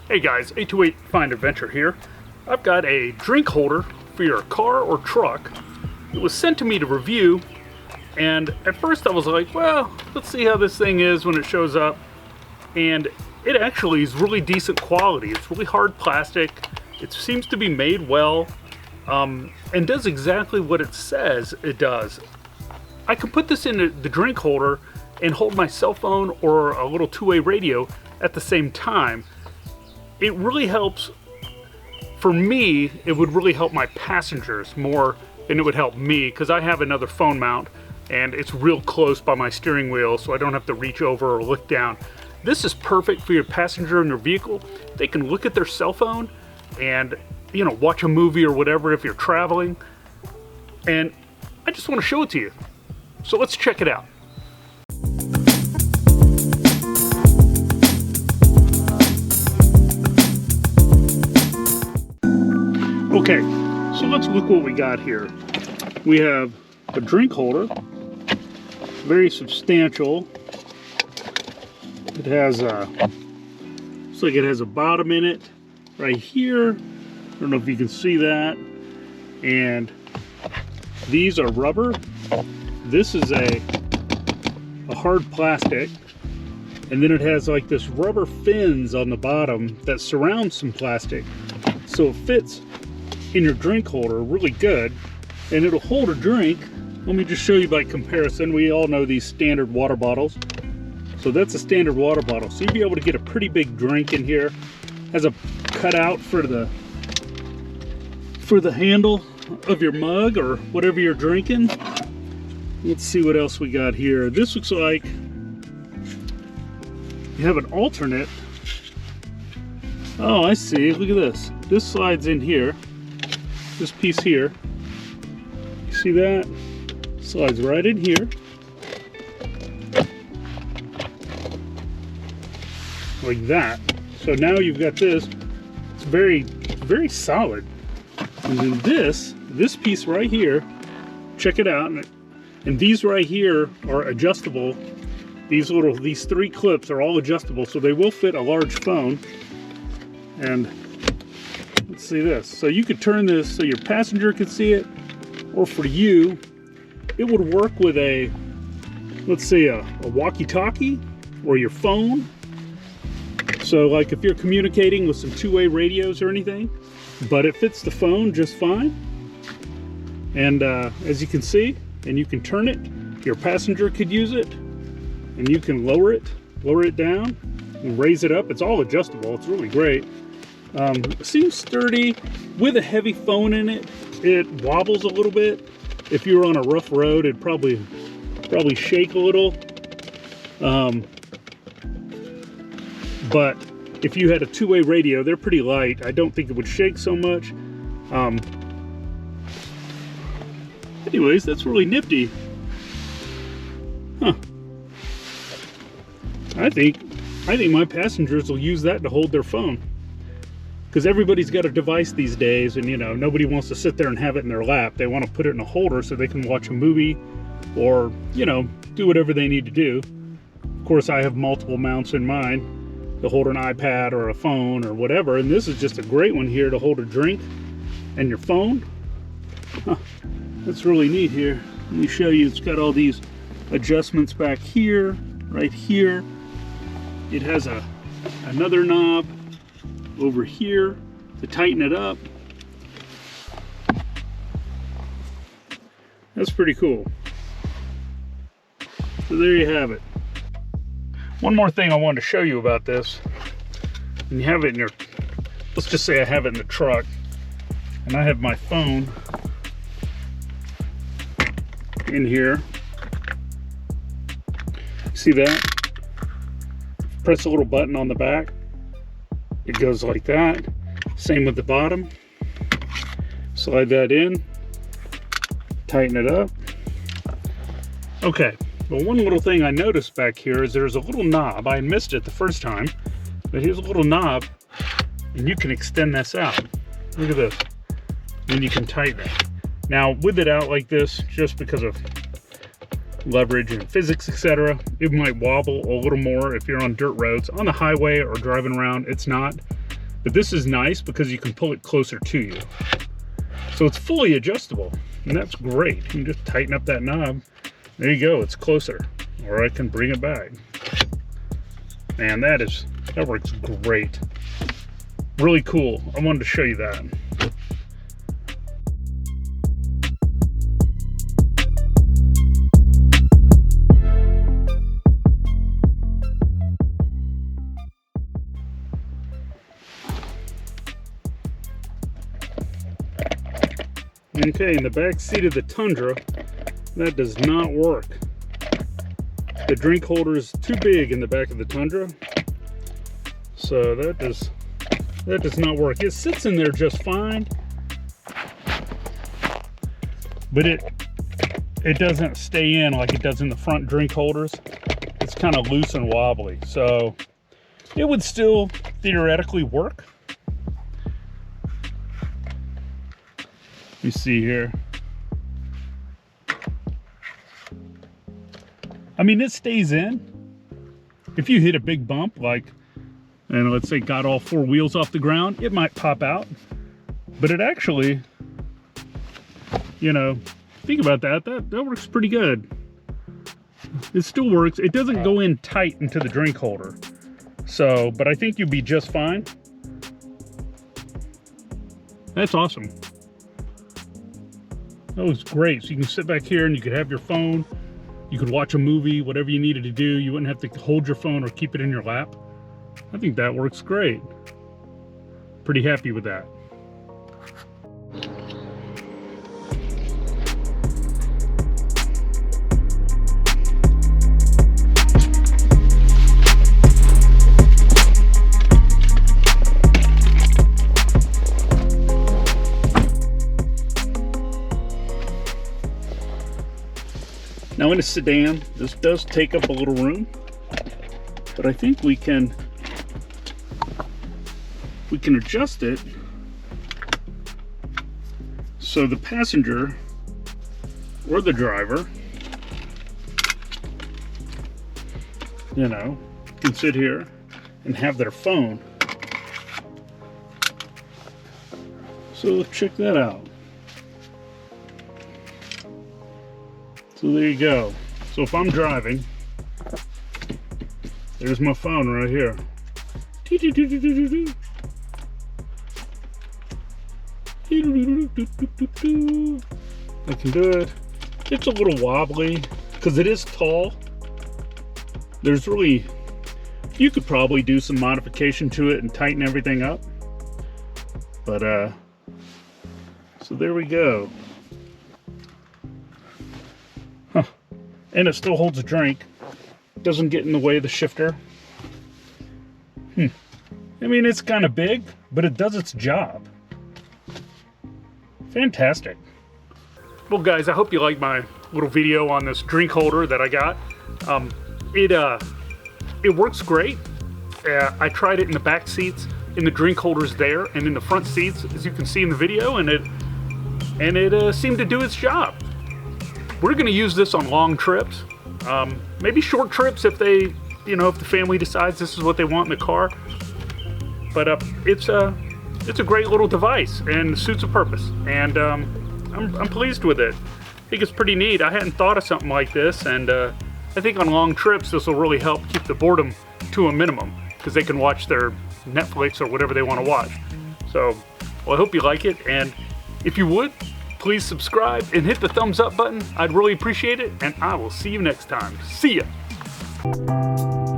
Hey guys, 828 Find Adventure here. I've got a drink holder for your car or truck. It was sent to me to review, and at first I was like, well, let's see how this thing is when it shows up. And it actually is really decent quality. It's really hard plastic. It seems to be made well, and does exactly what it says it does. I can put this in the drink holder and hold my cell phone or a little two-way radio at the same time. It really helps. For me, it would really help my passengers more than it would help me, because I have another phone mount and it's real close by my steering wheel, so I don't have to reach over or look down. This is perfect for your passenger in their vehicle. They can look at their cell phone and, you know, watch a movie or whatever if you're traveling. And I just want to show it to you. So let's check it out. Okay, so let's look what we got here. We have a drink holder, very substantial. It has looks like it has a bottom in it right here. I don't know if you can see that. And these are rubber. This is a hard plastic. And then it has like this rubber fins on the bottom that surround some plastic. So it fits in your drink holder really good, and it'll hold a drink. Let me just show you by comparison. We all know these standard water bottles. So that's a standard water bottle. So you'll be able to get a pretty big drink in here. Has a cutout for the handle of your mug or whatever you're drinking. Let's see what else we got here. This looks like you have an alternate. Oh, I see. Look at this. This slides in here. This piece here. You see that? Slides right in here. Like that. So now you've got this. It's very, very solid. And then this piece right here, check it out. And these right here are adjustable. These three clips are all adjustable, so they will fit a large phone. And let's see this. So you could turn this so your passenger can see it, or for you, it would work with a, let's say a walkie-talkie or your phone. So like if you're communicating with some two-way radios or anything, but it fits the phone just fine. And as you can see, and you can turn it, your passenger could use it, and you can lower it down and raise it up. It's all adjustable. It's really great. It seems sturdy. With a heavy phone in it, it wobbles a little bit. If you were on a rough road, it'd probably shake a little. But if you had a two-way radio, they're pretty light. I don't think it would shake so much. Anyways, that's really nifty. Huh. I think my passengers will use that to hold their phone. Because everybody's got a device these days, and you know, nobody wants to sit there and have it in their lap. They want to put it in a holder so they can watch a movie or, you know, do whatever they need to do. Of course, I have multiple mounts in mine to hold an iPad or a phone or whatever, and this is just a great one here to hold a drink and your phone. Huh. That's really neat here. Let me show you. It's got all these adjustments back here, right here. It has another knob over here to tighten it up. That's pretty cool. So there you have it. One more thing I wanted to show you about this. And you have it in your, let's just say I have it in the truck, and I have my phone in here. See that? Press a little button on the back. It goes like that. Same with the bottom. Slide that in. Tighten it up. Okay. Well, one little thing I noticed back here is there's a little knob. I missed it the first time, but here's a little knob, and you can extend this out. Look at this. And you can tighten it. Now, with it out like this, just because of leverage and physics, etc., it might wobble a little more if you're on dirt roads. On the highway or driving around, it's not. But this is nice because you can pull it closer to you. So it's fully adjustable, and that's great. You can just tighten up that knob. There you go, it's closer. Or I can bring it back. Man, that works great. Really cool. I wanted to show you that. Okay, in the back seat of the Tundra, that does not work. The drink holder is too big in the back of the Tundra, so that does not work. It sits in there just fine, but it doesn't stay in like it does in the front drink holders. It's kind of loose and wobbly, so it would still theoretically work. You see here. I mean, it stays in. If you hit a big bump, like, and let's say got all four wheels off the ground, it might pop out. But it actually, you know, think about that. That works pretty good. It still works. It doesn't go in tight into the drink holder. So, but I think you'd be just fine. That's awesome. That was great. So you can sit back here and you could have your phone. You could watch a movie, whatever you needed to do. You wouldn't have to hold your phone or keep it in your lap. I think that works great. Pretty happy with that. Now in a sedan, this does take up a little room, but I think we can adjust it so the passenger or the driver, you know, can sit here and have their phone. So let's check that out. So there you go. So if I'm driving, there's my phone right here. I can do it. It's a little wobbly because it is tall. There's really, you could probably do some modification to it and tighten everything up. But so there we go. Huh. And it still holds a drink. Doesn't get in the way of the shifter. I mean, it's kind of big, but it does its job. Fantastic. Well guys, I hope you liked my little video on this drink holder that I got. It works great. I tried it in the back seats, in the drink holders there, and in the front seats, as you can see in the video, and it seemed to do its job. We're gonna use this on long trips, maybe short trips if they, you know, if the family decides this is what they want in the car. But it's a great little device and suits a purpose, and I'm pleased with it. I think it's pretty neat. I hadn't thought of something like this, and I think on long trips this will really help keep the boredom to a minimum because they can watch their Netflix or whatever they want to watch. So, well, I hope you like it, and if you would, please subscribe and hit the thumbs up button. I'd really appreciate it, and I will see you next time. See ya!